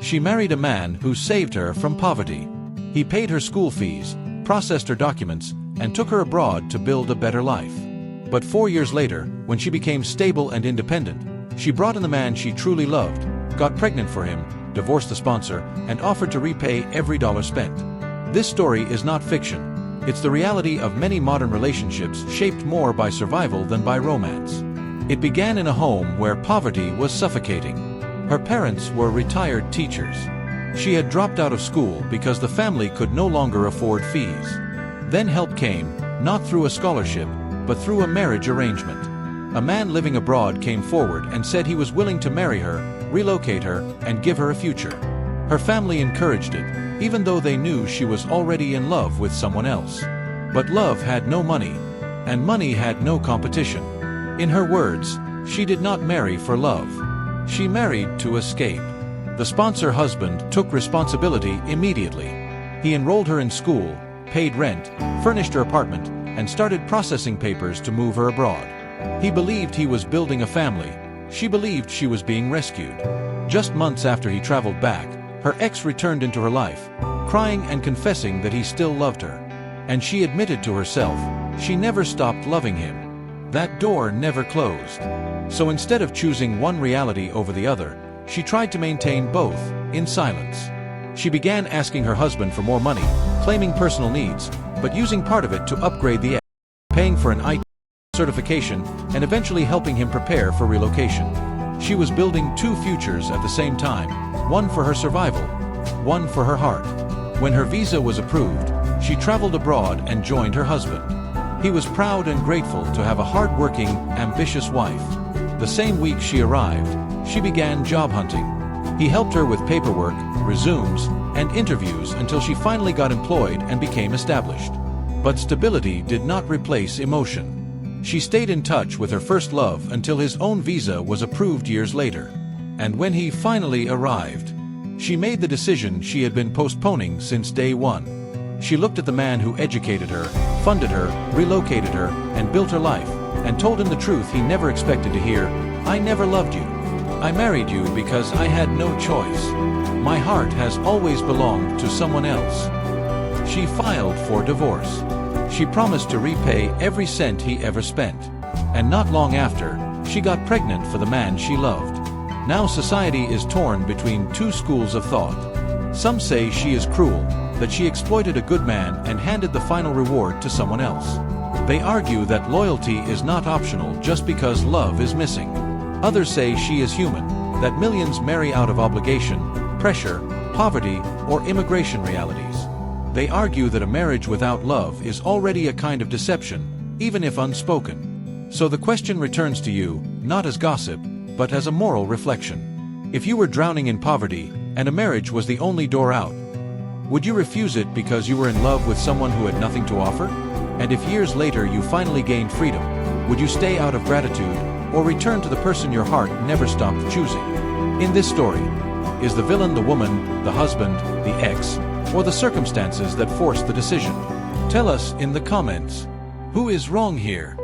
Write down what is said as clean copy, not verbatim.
She married a man who saved her from poverty. He paid her school fees, processed her documents, and took her abroad to build a better life. But 4 years later, when she became stable and independent, she brought in the man she truly loved, got pregnant for him, divorced the sponsor, and offered to repay every dollar spent. This story is not fiction. It's the reality of many modern relationships shaped more by survival than by romance. It began in a home where poverty was suffocating. Her parents were retired teachers. She had dropped out of school because the family could no longer afford fees. Then help came, not through a scholarship, but through a marriage arrangement. A man living abroad came forward and said he was willing to marry her, relocate her, and give her a future. Her family encouraged it, even though they knew she was already in love with someone else. But love had no money, and money had no competition. In her words, she did not marry for love. She married to escape. The sponsor husband took responsibility immediately. He enrolled her in school, paid rent, furnished her apartment, and started processing papers to move her abroad. He believed he was building a family. She believed she was being rescued. Just months after he traveled back, her ex returned into her life, crying and confessing that he still loved her. And she admitted to herself, she never stopped loving him. That door never closed. So instead of choosing one reality over the other, she tried to maintain both, in silence. She began asking her husband for more money, claiming personal needs, but using part of it to upgrade the ex, paying for an IT certification, and eventually helping him prepare for relocation. She was building two futures at the same time, one for her survival, one for her heart. When her visa was approved, she traveled abroad and joined her husband. He was proud and grateful to have a hard-working, ambitious wife. The same week she arrived, she began job hunting. He helped her with paperwork, resumes, and interviews until she finally got employed and became established. But stability did not replace emotion. She stayed in touch with her first love until his own visa was approved years later. And when he finally arrived, she made the decision she had been postponing since day one. She looked at the man who educated her, funded her, relocated her, and built her life, and told him the truth he never expected to hear: "I never loved you. I married you because I had no choice. My heart has always belonged to someone else." She filed for divorce. She promised to repay every cent he ever spent. And not long after, she got pregnant for the man she loved. Now society is torn between two schools of thought. Some say she is cruel, that she exploited a good man and handed the final reward to someone else. They argue that loyalty is not optional just because love is missing. Others say she is human, that millions marry out of obligation, pressure, poverty, or immigration realities. They argue that a marriage without love is already a kind of deception, even if unspoken. So the question returns to you, not as gossip, but as a moral reflection. If you were drowning in poverty, and a marriage was the only door out, would you refuse it because you were in love with someone who had nothing to offer? And if years later you finally gained freedom, would you stay out of gratitude, or return to the person your heart never stopped choosing? In this story, is the villain the woman, the husband, the ex, or the circumstances that forced the decision? Tell us in the comments. Who is wrong here?